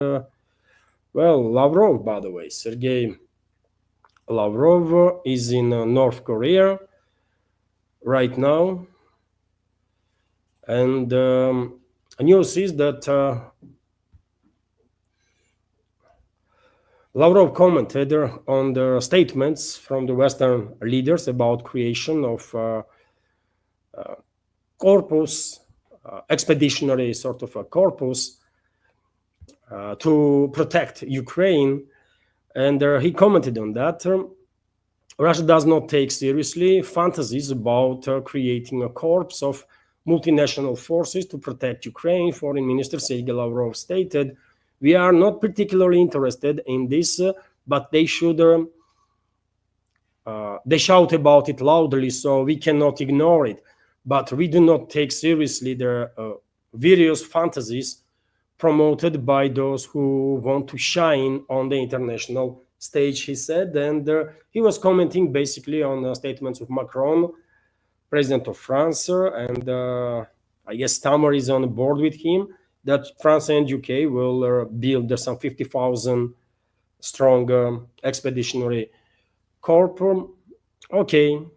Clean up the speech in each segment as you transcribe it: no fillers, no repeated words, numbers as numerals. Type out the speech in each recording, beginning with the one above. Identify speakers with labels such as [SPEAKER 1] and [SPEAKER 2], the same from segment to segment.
[SPEAKER 1] well, Lavrov, by the way, Sergei Lavrov is in North Korea right now, and news is that Lavrov commented on the statements from the Western leaders about creation of corpus, expeditionary sort of a corpus to protect Ukraine, and he commented on that. Russia does not take seriously fantasies about creating a corps of multinational forces to protect Ukraine. Foreign Minister Sergei Lavrov stated, "We are not particularly interested in this, but they should they shout about it loudly, so we cannot ignore it. But we do not take seriously the various fantasies promoted by those who want to shine on the international stage," he said. And he was commenting basically on statements of Macron, president of France, and I guess Tamar is on board with him, that France and UK will build some 50,000 strong expeditionary corps. Okay.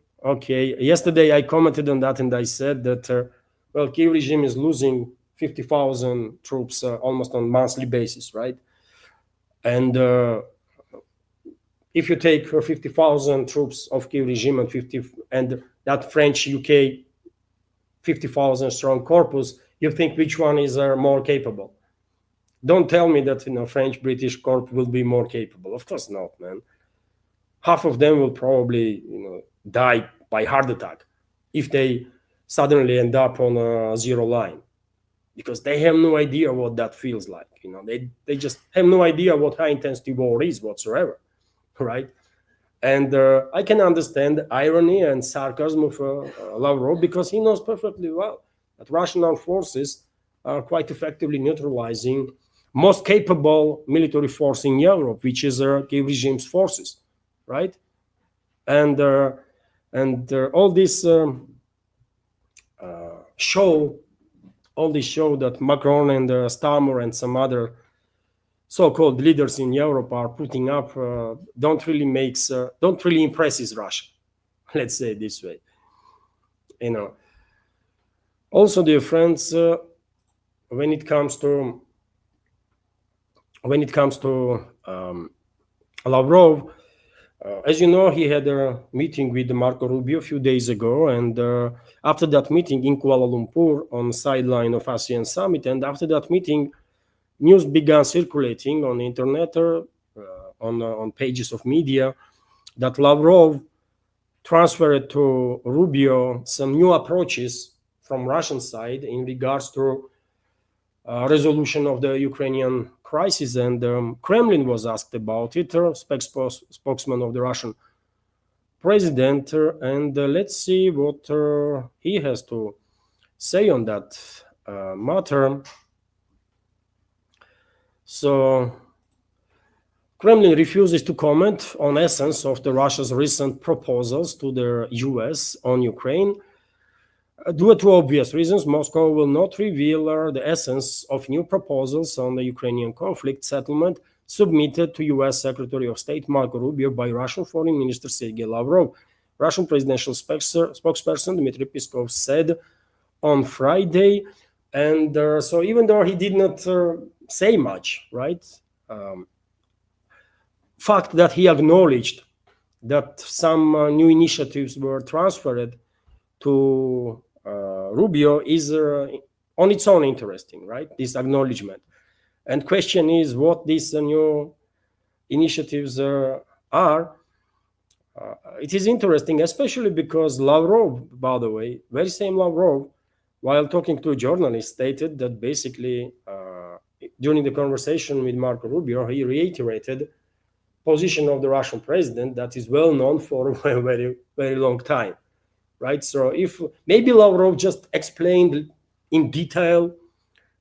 [SPEAKER 1] Yesterday I commented on that, and I said that, well, Kiev regime is losing 50,000 troops almost on monthly basis, right? And if you take 50,000 troops of Kiev regime and that French UK 50,000 strong corpus, you think which one is more capable? Don't tell me that French British corps will be more capable. Of course not, man. Half of them will probably die by heart attack if they suddenly end up on a zero line, because they have no idea what that feels like. They just have no idea what high intensity war is whatsoever, right? And I can understand the irony and sarcasm of Lavrov, because he knows perfectly well that Russian armed forces are quite effectively neutralizing most capable military force in Europe, which is Kiev regime's forces, right? And all this show that Macron and Starmer and some other so-called leaders in Europe are putting up don't really impresses Russia. Let's say it this way. Also, dear friends, when it comes to Lavrov, as you know, he had a meeting with Marco Rubio a few days ago, and after that meeting in Kuala Lumpur on sideline of ASEAN summit, and after that meeting, news began circulating on the internet, on pages of media, that Lavrov transferred to Rubio some new approaches from Russian side in regards to resolution of the Ukrainian crisis, and Kremlin was asked about it, spokesman of the Russian president, and let's see what he has to say on that matter. So Kremlin refuses to comment on essence of the Russia's recent proposals to the US on Ukraine. Due to obvious reasons, Moscow will not reveal the essence of new proposals on the Ukrainian conflict settlement submitted to US Secretary of State Marco Rubio by Russian Foreign Minister Sergei Lavrov. Russian presidential spokesperson Dmitry Peskov said on Friday. And so even though he did not say much, right? Fact that he acknowledged that some new initiatives were transferred to Rubio is on its own interesting, right? This acknowledgement. And question is what these new initiatives are. It is interesting, especially because Lavrov, by the way, very same Lavrov, while talking to a journalist, stated that basically during the conversation with Marco Rubio, he reiterated position of the Russian president that is well known for a very, very long time, right? So if maybe Lavrov just explained in detail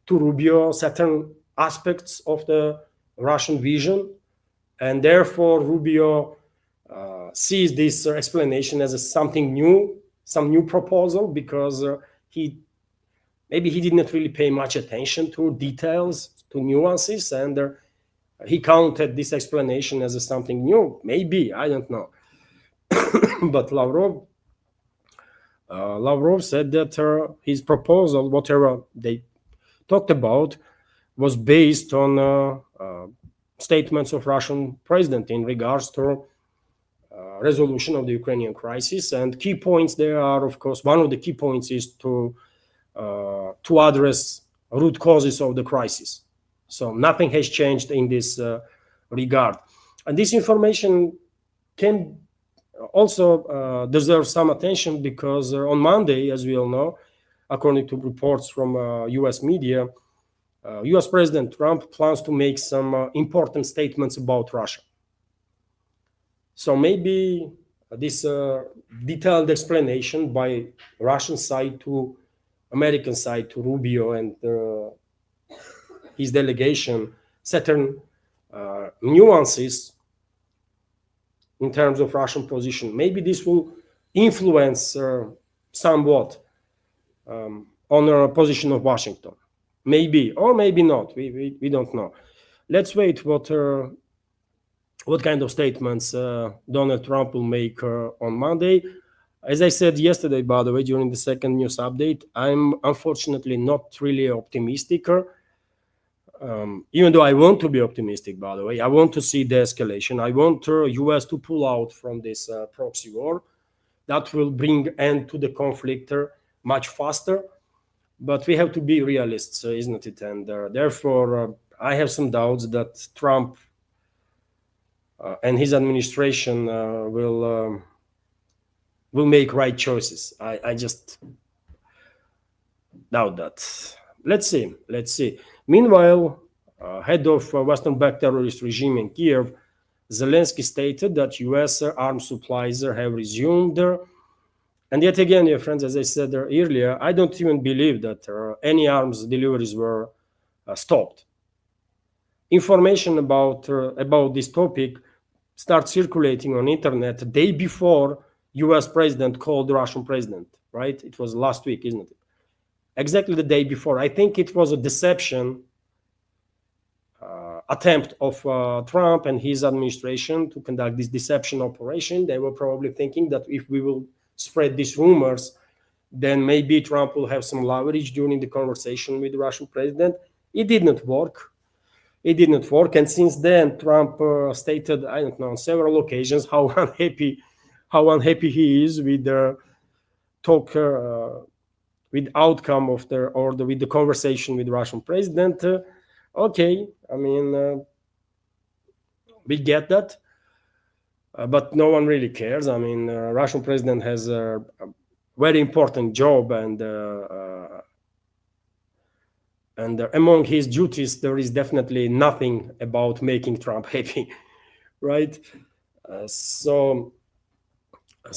[SPEAKER 1] to Rubio certain aspects of the Russian vision, and therefore Rubio sees this explanation as something new, some new proposal, because maybe he did not really pay much attention to details, to nuances, and he counted this explanation as something new. Maybe, I don't know. But Lavrov said that his proposal, whatever they talked about, was based on statements of Russian president in regards to resolution of the Ukrainian crisis. And key points there are, of course, one of the key points is to address root causes of the crisis. So nothing has changed in this regard. And this information can also deserve some attention because on Monday, as we all know, according to reports from US media, US President Trump plans to make some important statements about Russia. So maybe this detailed explanation by Russian side to American side to Rubio and his delegation, certain nuances in terms of Russian position. Maybe this will influence somewhat on the position of Washington. Maybe, or maybe not. We don't know. Let's wait what kind of statements Donald Trump will make on Monday. As I said yesterday, by the way, during the second news update, I'm unfortunately not really optimistic. Even though I want to be optimistic, by the way, I want to see the escalation. I want US to pull out from this proxy war. That will bring end to the conflict much faster. But we have to be realists, isn't it? And therefore, I have some doubts that Trump and his administration will make right choices. I just doubt that. Let's see. Meanwhile, head of Western-backed terrorist regime in Kiev, Zelensky stated that US arms supplies have resumed. And yet again, dear friends, as I said earlier, I don't even believe that any arms deliveries were stopped. Information about this topic starts circulating on internet the day before US president called the Russian president, right? It was last week, isn't it? Exactly the day before. I think it was a deception attempt of Trump and his administration to conduct this deception operation. They were probably thinking that if we will spread these rumors, then maybe Trump will have some leverage during the conversation with the Russian president. It did not work. And since then, Trump stated, I don't know, on several occasions how unhappy he is with the talk, with outcome of with the conversation with the Russian president. Okay, I mean, we get that, but no one really cares. I mean, Russian president has a very important job, and among his duties, there is definitely nothing about making Trump happy, right? So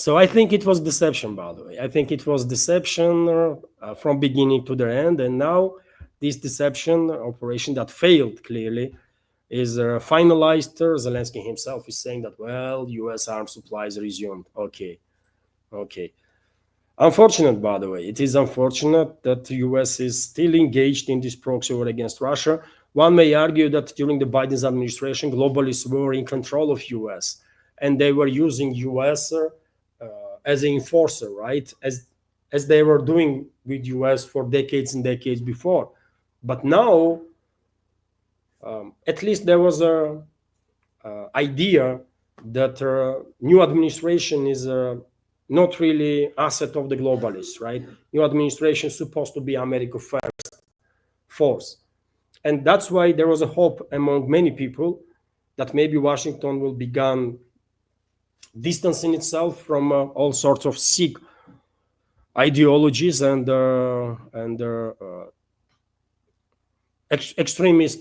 [SPEAKER 1] I think it was deception, by the way. I think it was deception from beginning to the end, and now this deception operation that failed clearly is finalized. Zelensky himself is saying that, well, US arms supplies resumed. Okay. Unfortunate, by the way. It is unfortunate that the US is still engaged in this proxy war against Russia. One may argue that during the Biden's administration, globalists were in control of US, and they were using US as an enforcer, right? As they were doing with US for decades and decades before. But now, at least there was a idea that new administration is not really asset of the globalists, right? New administration is supposed to be America first force. And that's why there was a hope among many people that maybe Washington will begin distancing itself from all sorts of sick ideologies and extremist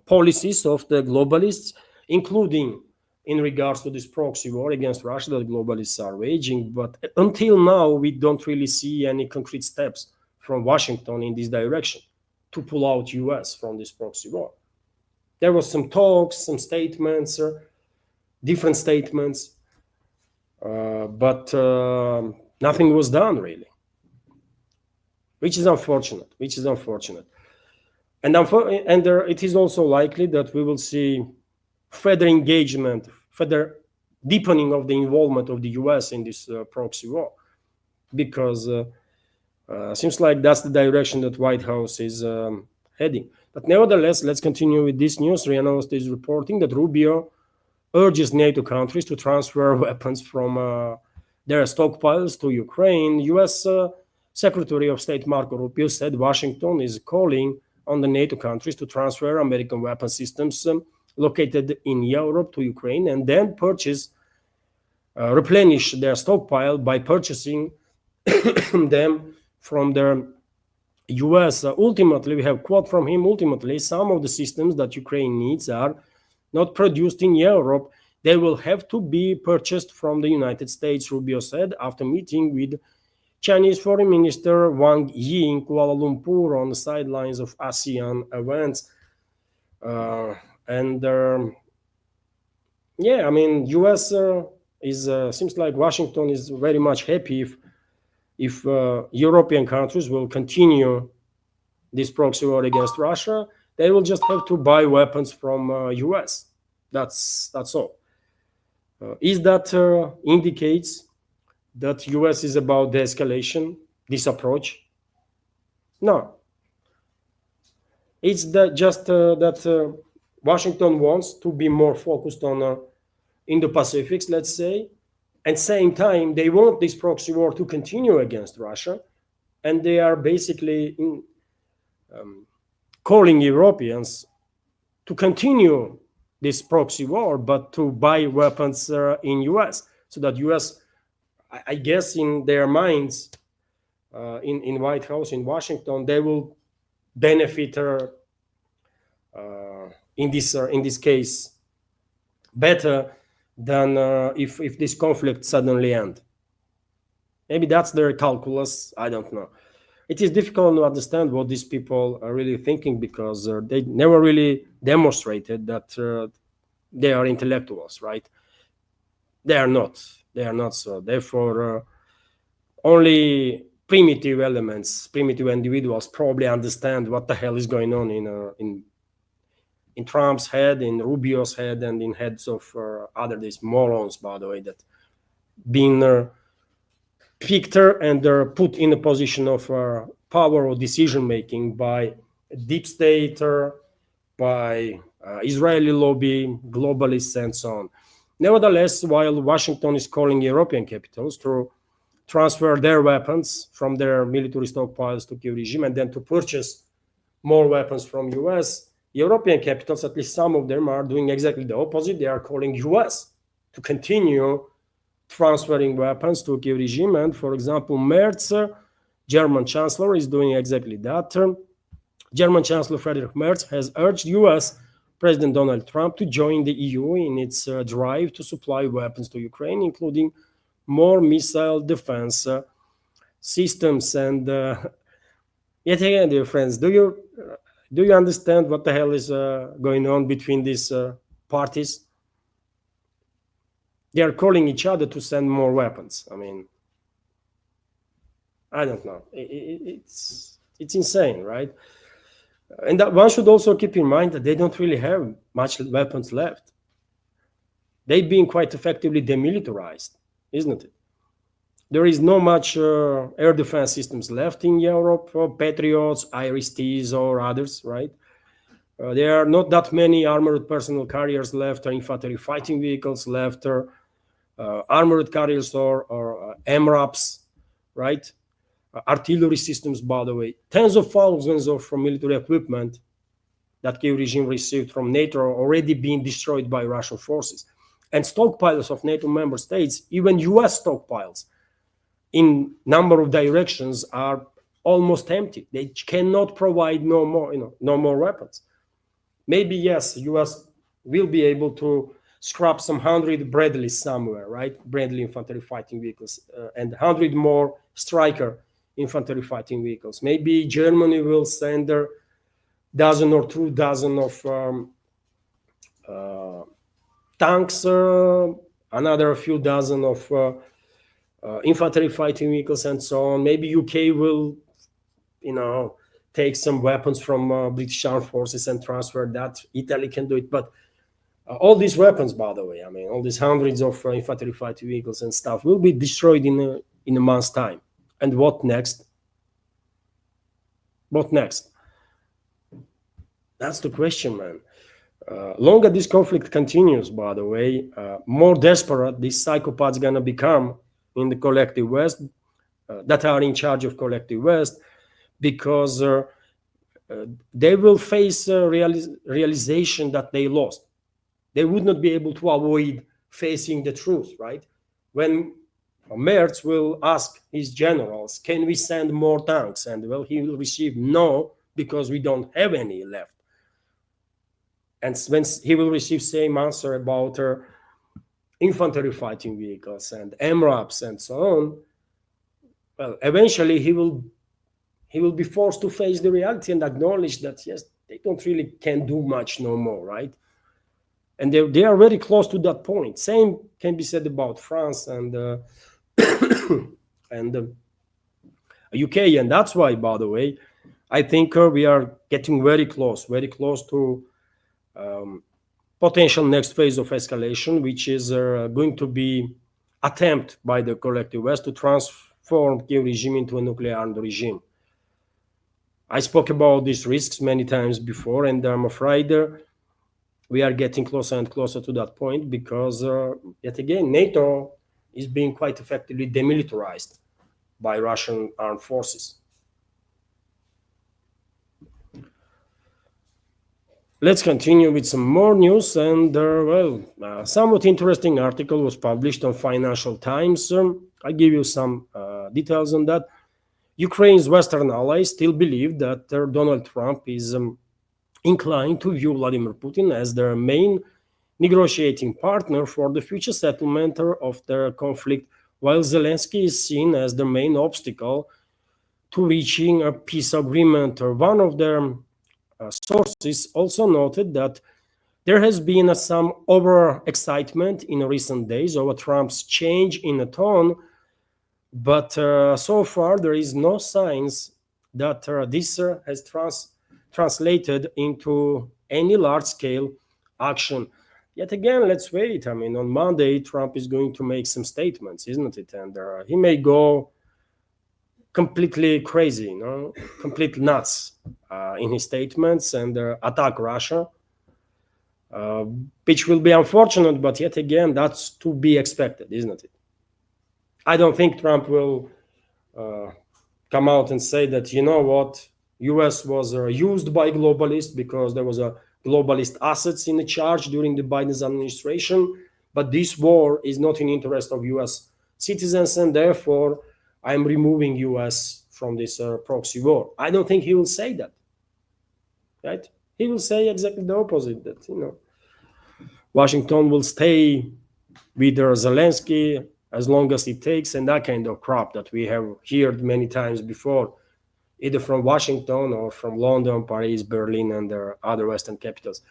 [SPEAKER 1] policies of the globalists, including in regards to this proxy war against Russia that globalists are waging. But until now, we don't really see any concrete steps from Washington in this direction to pull out US from this proxy war. There was some talks, some statements, different statements, but nothing was done really, which is unfortunate. it is also likely that we will see further engagement, further deepening of the involvement of the US in this proxy war, because seems like that's the direction that White House is heading. But nevertheless, let's continue with this news. RIA Novosti is reporting that Rubio urges NATO countries to transfer weapons from their stockpiles to Ukraine. US Secretary of State Marco Rubio said Washington is calling on the NATO countries to transfer American weapon systems located in Europe to Ukraine and then replenish their stockpile by purchasing them from the US. Ultimately, we have quote from him, ultimately, some of the systems that Ukraine needs are not produced in Europe. They will have to be purchased from the United States, Rubio said after meeting with Chinese Foreign Minister Wang Yi in Kuala Lumpur on the sidelines of ASEAN events. Yeah, I mean, US seems like Washington is very much happy if European countries will continue this proxy war against Russia. They will just have to buy weapons from US. That's all. Is that indicates that US is about de-escalation, this approach? No. It's that Washington wants to be more focused on Indo-Pacifics, let's say, and same time they want this proxy war to continue against Russia, and they are basically calling Europeans to continue this proxy war, but to buy weapons in US, so that US, I guess, in their minds, in White House, in Washington, they will benefit in this case better than if this conflict suddenly ends. Maybe that's their calculus. I don't know. It is difficult to understand what these people are really thinking, because they never really demonstrated that they are intellectuals, right? They are not. So therefore, only primitive elements, primitive individuals probably understand what the hell is going on in Trump's head, in Rubio's head, and in heads of these morons, by the way, that been picked and put in a position of power or decision making by deep state, by Israeli lobby, globalists, and so on. Nevertheless, while Washington is calling European capitals to transfer their weapons from their military stockpiles to Kyiv regime and then to purchase more weapons from US, European capitals, at least some of them, are doing exactly the opposite. They are calling US to continue transferring weapons to Kyiv regime. And for example, Merz, German Chancellor, is doing exactly that. German Chancellor Friedrich Merz has urged US President Donald Trump to join the EU in its drive to supply weapons to Ukraine, including more missile defense systems. And yet again, dear friends, do you understand what the hell is going on between these parties? They are calling each other to send more weapons. I mean, I don't know. It's insane, right? And that one should also keep in mind that they don't really have much weapons left. They've been quite effectively demilitarized, isn't it? There is no much air defense systems left in Europe, Patriots, Iris-Ts, or others, right? There are not that many armored personnel carriers left, or infantry fighting vehicles left, or armored carriers or MRAPs, right? Artillery systems, by the way. Tens of thousands of military equipment that Kyiv regime received from NATO are already being destroyed by Russian forces. And stockpiles of NATO member states, even US stockpiles, in number of directions, are almost empty. They cannot provide no more weapons. Maybe, yes, US will be able to scrap some 100 Bradleys somewhere, right? Bradley infantry fighting vehicles, and 100 more Stryker infantry fighting vehicles. Maybe Germany will send a dozen or 2 dozen of tanks, another few dozen of infantry fighting vehicles, and so on. Maybe UK will, take some weapons from British Armed Forces and transfer that. Italy can do it, but all these weapons, by the way, I mean, all these hundreds of infantry fighting vehicles and stuff will be destroyed in a month's time. And what next? What next? That's the question, man. Longer this conflict continues, by the way, more desperate these psychopaths gonna become in the collective West, that are in charge of collective West, because they will face realization that they lost. They would not be able to avoid facing the truth, right? When Merz will ask his generals, can we send more tanks? And well, he will receive no, because we don't have any left. And when he will receive same answer about infantry fighting vehicles and MRAPs and so on, well, eventually he will be forced to face the reality and acknowledge that, yes, they don't really can do much no more, right? And they are very close to that point. Same can be said about France and and UK, and that's why, by the way, I think we are getting very close to potential next phase of escalation, which is going to be attempt by the collective West to transform Kiev regime into a nuclear armed regime. I spoke about these risks many times before, and I'm afraid we are getting closer and closer to that point, because yet again, NATO is being quite effectively demilitarized by Russian armed forces. Let's continue with some more news, and somewhat interesting article was published on Financial Times. I give you some details on that. Ukraine's Western allies still believe that Donald Trump is inclined to view Vladimir Putin as their main negotiating partner for the future settlement of the conflict, while Zelensky is seen as the main obstacle to reaching a peace agreement. One of their sources also noted that there has been some over-excitement in recent days over Trump's change in the tone, but so far there is no signs that this has translated into any large-scale action. Yet again, let's wait. I mean, on Monday, Trump is going to make some statements, isn't it? And he may go completely crazy, complete nuts in his statements and attack Russia, which will be unfortunate, but yet again, that's to be expected, isn't it? I don't think Trump will come out and say that, you know what, US was used by globalists because there was a globalist assets in the charge during the Biden's administration, but this war is not in the interest of US citizens, and therefore I'm removing US from this proxy war. I don't think he will say that, right? He will say exactly the opposite, that, Washington will stay with Zelensky as long as it takes, and that kind of crap that we have heard many times before, either from Washington or from London, Paris, Berlin, and other Western capitals.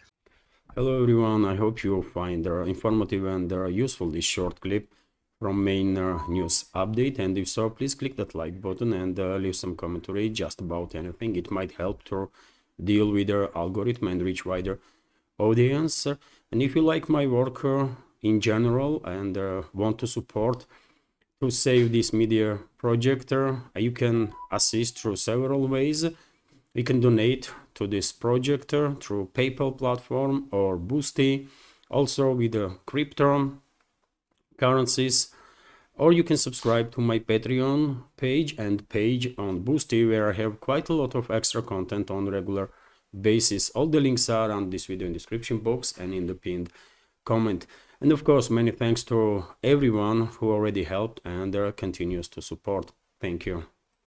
[SPEAKER 2] Hello everyone, I hope you find informative and useful this short clip from main news update, and if so, please click that like button and leave some commentary just about anything. It might help to deal with the algorithm and reach wider audience. And if you like my work in general and want to support to save this media project, you can assist through several ways. You can donate to this project through PayPal platform or Boosty, also with crypto currencies, or you can subscribe to my Patreon page and page on Boosty, where I have quite a lot of extra content on regular basis. All the links are on this video in description box and in the pinned comment. And of course, many thanks to everyone who already helped and continues to support. Thank you.